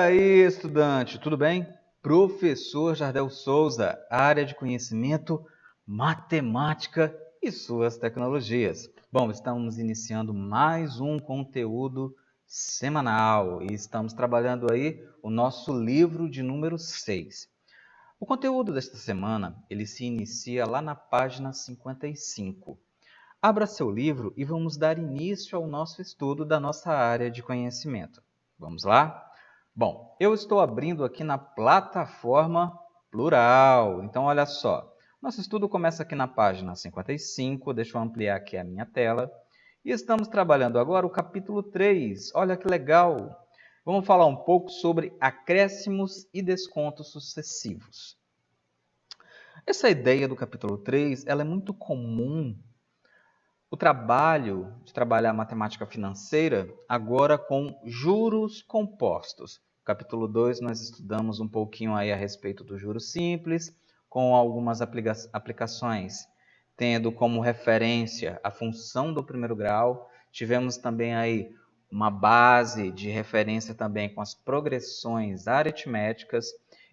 aí, estudante, tudo bem? Professor Jardel Souza, área de conhecimento, matemática e suas tecnologias. Bom, estamos iniciando mais um conteúdo semanal e estamos trabalhando aí o nosso livro de número 6. O conteúdo desta semana, ele se inicia lá na página 55. Abra seu livro e vamos dar início ao nosso estudo da nossa área de conhecimento. Vamos lá? Bom, eu estou abrindo aqui na plataforma Plural. Então, olha só. Nosso estudo começa aqui na página 55. Deixa eu ampliar aqui a minha tela. E estamos trabalhando agora o capítulo 3. Olha que legal! Vamos falar um pouco sobre acréscimos e descontos sucessivos. Essa ideia do capítulo 3, ela é muito comum. O trabalho de trabalhar a matemática financeira agora com juros compostos. No capítulo 2 nós estudamos um pouquinho aí a respeito do juros simples, com algumas aplicações, tendo como referência a função do primeiro grau. Tivemos também aí uma base de referência também com as progressões aritméticas.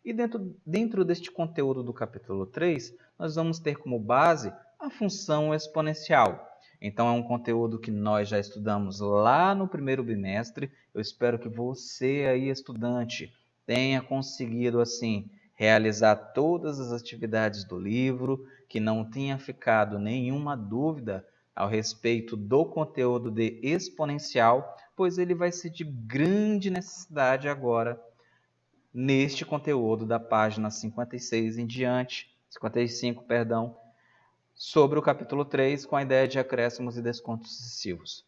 E dentro deste conteúdo do capítulo 3, nós vamos ter como base a função exponencial. Então, é um conteúdo que nós já estudamos lá no primeiro bimestre. Eu espero que você aí, estudante, tenha conseguido, assim, realizar todas as atividades do livro, que não tenha ficado nenhuma dúvida ao respeito do conteúdo de exponencial, pois ele vai ser de grande necessidade agora neste conteúdo da página 56 em diante, 55, perdão, sobre o capítulo 3, com a ideia de acréscimos e descontos sucessivos.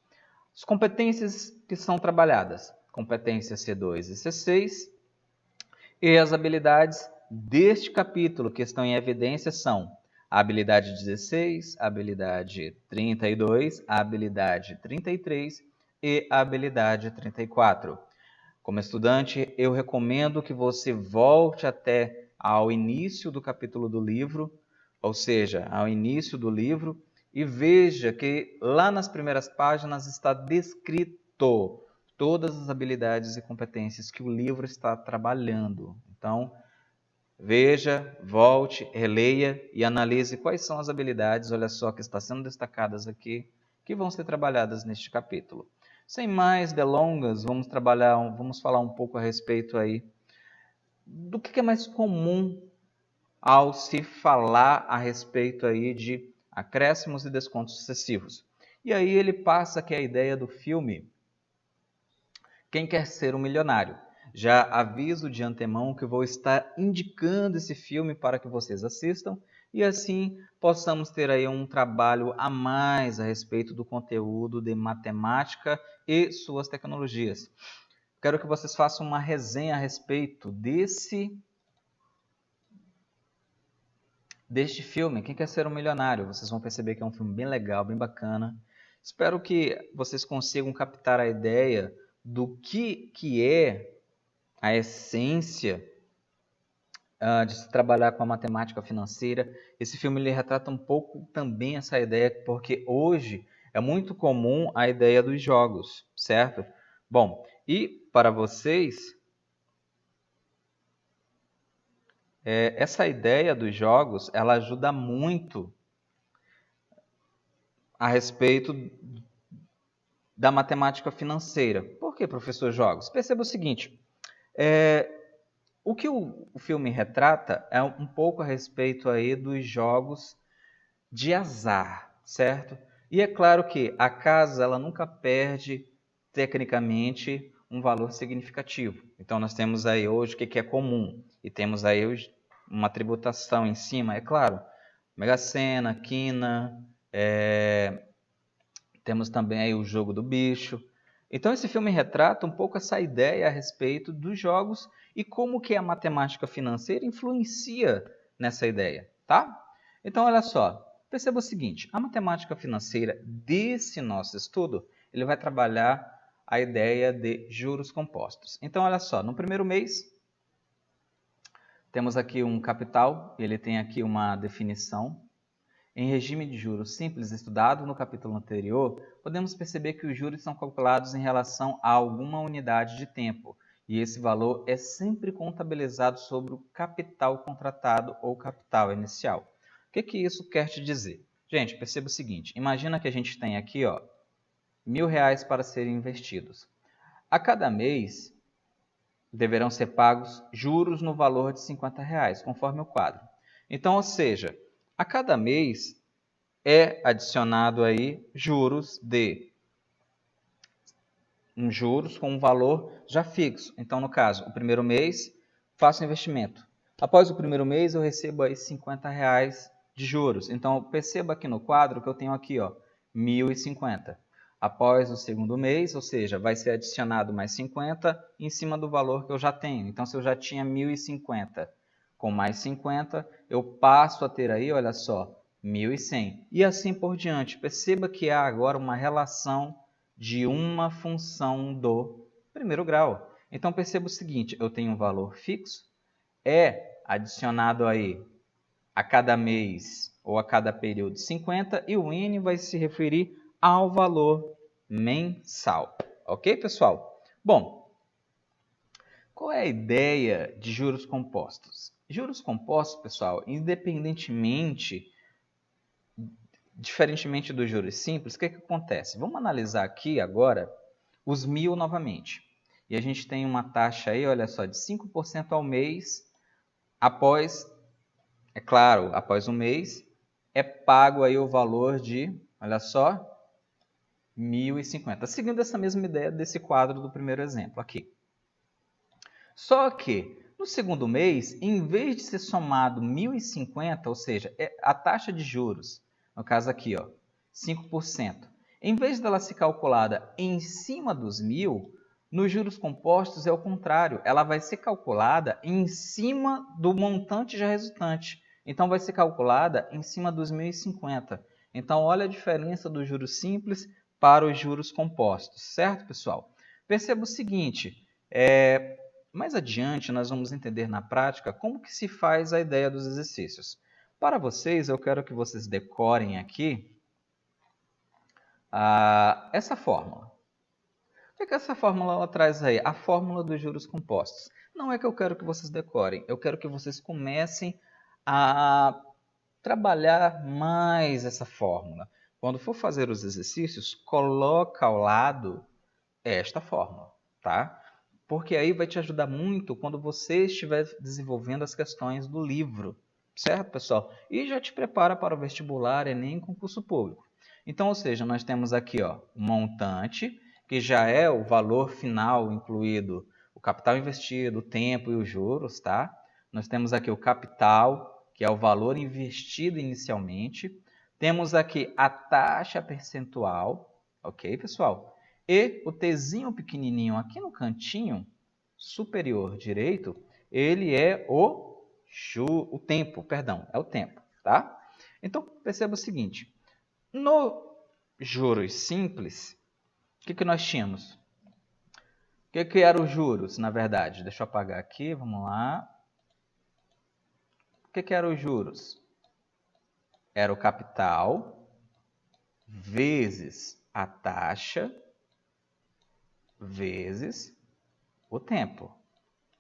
As competências que são trabalhadas, competências C2 e C6, e as habilidades deste capítulo que estão em evidência são a habilidade 16, a habilidade 32, a habilidade 33 e a habilidade 34. Como estudante, eu recomendo que você volte até ao início do capítulo do livro, ou seja, ao início do livro, e veja que lá nas primeiras páginas está descrito todas as habilidades e competências que o livro está trabalhando. Então, veja, volte, releia e analise quais são as habilidades, olha só, que estão sendo destacadas aqui, que vão ser trabalhadas neste capítulo. Sem mais delongas, vamos falar um pouco a respeito aí do que é mais comum ao se falar a respeito aí de acréscimos e descontos sucessivos. E aí ele passa aqui a ideia do filme Quem Quer Ser um Milionário. Já aviso de antemão que vou estar indicando esse filme para que vocês assistam e assim possamos ter aí um trabalho a mais a respeito do conteúdo de matemática e suas tecnologias. Quero que vocês façam uma resenha a respeito deste filme, Quem Quer Ser um Milionário. Vocês vão perceber que é um filme bem legal, bem bacana. Espero que vocês consigam captar a ideia do que é a essência de se trabalhar com a matemática financeira. Esse filme ele retrata um pouco também essa ideia, porque hoje é muito comum a ideia dos jogos, certo? Bom, e para vocês, essa ideia dos jogos, ela ajuda muito a respeito da matemática financeira. Por que, professor Jogos? Perceba o seguinte, o que o filme retrata é um pouco a respeito aí dos jogos de azar, certo? E é claro que a casa ela nunca perde, tecnicamente, um valor significativo. Então, nós temos aí hoje o que é comum e temos aí uma tributação em cima, é claro, Mega Sena, Quina, temos também aí o jogo do bicho. Então esse filme retrata um pouco essa ideia a respeito dos jogos e como que a matemática financeira influencia nessa ideia, tá? Então olha só, perceba o seguinte, a matemática financeira desse nosso estudo, ele vai trabalhar a ideia de juros compostos. Então olha só, no primeiro mês, temos aqui um capital, ele tem aqui uma definição. Em regime de juros simples estudado no capítulo anterior, podemos perceber que os juros são calculados em relação a alguma unidade de tempo. E esse valor é sempre contabilizado sobre o capital contratado ou capital inicial. O que isso quer te dizer? Gente, perceba o seguinte, imagina que a gente tem aqui, ó, R$1.000 para serem investidos. A cada mês, deverão ser pagos juros no valor de R$50, conforme o quadro. Então, ou seja, a cada mês é adicionado aí juros com um valor já fixo. Então, no caso, o primeiro mês, faço o investimento. Após o primeiro mês, eu recebo aí R$50 de juros. Então, perceba aqui no quadro que eu tenho aqui, ó, 1.050. Após o segundo mês, ou seja, vai ser adicionado mais 50 em cima do valor que eu já tenho. Então, se eu já tinha 1.050 com mais 50, eu passo a ter aí, olha só, 1.100. E assim por diante. Perceba que há agora uma relação de uma função do primeiro grau. Então, perceba o seguinte, eu tenho um valor fixo, é adicionado aí a cada mês ou a cada período 50 e o N vai se referir ao valor mensal. Ok, pessoal? Bom, qual é a ideia de juros compostos? Juros compostos, pessoal, diferentemente dos juros simples, o que acontece? Vamos analisar aqui agora os 1.000 novamente. E a gente tem uma taxa aí, olha só, de 5% ao mês, após um mês, é pago aí o valor de, olha só, 1.050. Seguindo essa mesma ideia desse quadro do primeiro exemplo aqui. Só que, no segundo mês, em vez de ser somado 1.050, ou seja, a taxa de juros, no caso aqui, ó, 5%, em vez dela ser calculada em cima dos 1.000, nos juros compostos é o contrário, ela vai ser calculada em cima do montante já resultante. Então, vai ser calculada em cima dos 1.050. Então, olha a diferença dos juros simples para os juros compostos, certo, pessoal? Perceba o seguinte, mais adiante, nós vamos entender na prática como que se faz a ideia dos exercícios. Para vocês, eu quero que vocês decorem aqui essa fórmula. O que essa fórmula traz aí? A fórmula dos juros compostos. Não é que eu quero que vocês decorem, eu quero que vocês comecem a trabalhar mais essa fórmula. Quando for fazer os exercícios, coloca ao lado esta fórmula, tá? Porque aí vai te ajudar muito quando você estiver desenvolvendo as questões do livro, certo, pessoal? E já te prepara para o vestibular, Enem, concurso público. Então, ou seja, nós temos aqui, ó, o montante, que já é o valor final incluído o capital investido, o tempo e os juros, tá? Nós temos aqui o capital, que é o valor investido inicialmente. Temos aqui a taxa percentual, ok, pessoal? E o Tzinho pequenininho aqui no cantinho superior direito, ele é o tempo, é o tempo, tá? Então, perceba o seguinte, no juros simples, o que nós tínhamos? O que eram os juros, na verdade? Deixa eu apagar aqui, vamos lá. O que eram os juros? Era o capital vezes a taxa vezes o tempo.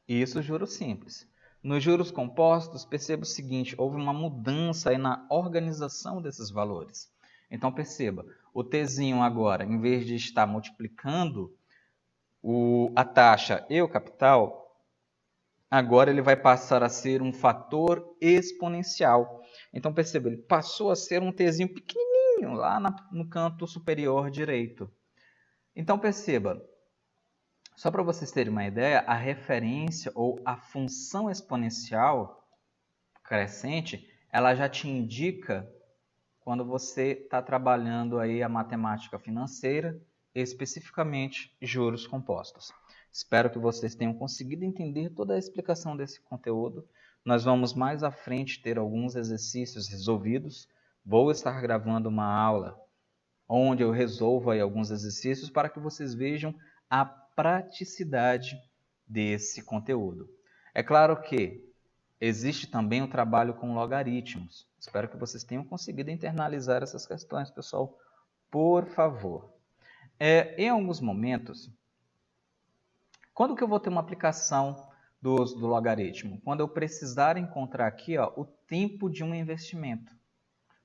Isso, juros simples. Nos juros compostos, perceba o seguinte, houve uma mudança aí na organização desses valores. Então, perceba, o Tzinho agora, em vez de estar multiplicando a taxa e o capital, agora ele vai passar a ser um fator exponencial. Então, perceba, ele passou a ser um Tzinho pequenininho lá no canto superior direito. Então, perceba, só para vocês terem uma ideia, a referência ou a função exponencial crescente, ela já te indica quando você está trabalhando aí a matemática financeira, especificamente juros compostos. Espero que vocês tenham conseguido entender toda a explicação desse conteúdo. Nós vamos mais à frente ter alguns exercícios resolvidos. Vou estar gravando uma aula onde eu resolvo aí alguns exercícios para que vocês vejam a praticidade desse conteúdo. É claro que existe também o trabalho com logaritmos. Espero que vocês tenham conseguido internalizar essas questões, pessoal. Por favor. Em alguns momentos, Quando que eu vou ter uma aplicação do uso do logaritmo? Quando eu precisar encontrar aqui, ó, o tempo de um investimento.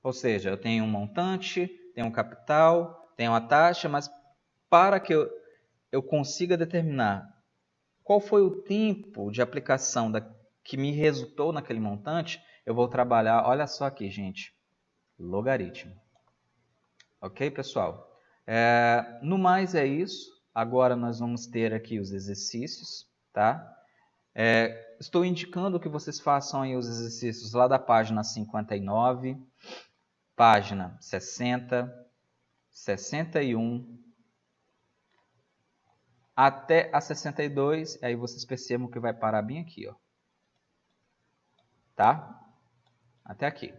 Ou seja, eu tenho um montante, tenho um capital, tenho uma taxa, mas para que eu consiga determinar qual foi o tempo de aplicação que me resultou naquele montante, eu vou trabalhar, olha só aqui, gente, logaritmo. Ok, pessoal? No mais é isso. Agora nós vamos ter aqui os exercícios, tá? Estou indicando que vocês façam aí os exercícios lá da página 59, página 60, 61, até a 62, aí vocês percebam que vai parar bem aqui, ó. Tá? Até aqui.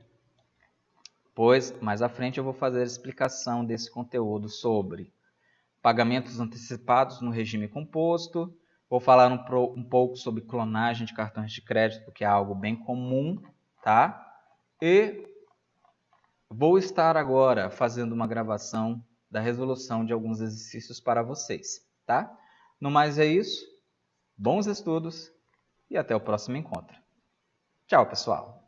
Pois, mais à frente eu vou fazer a explicação desse conteúdo sobre pagamentos antecipados no regime composto. Vou falar um pouco sobre clonagem de cartões de crédito, que é algo bem comum, tá? E vou estar agora fazendo uma gravação da resolução de alguns exercícios para vocês, tá? No mais é isso. Bons estudos e até o próximo encontro. Tchau, pessoal!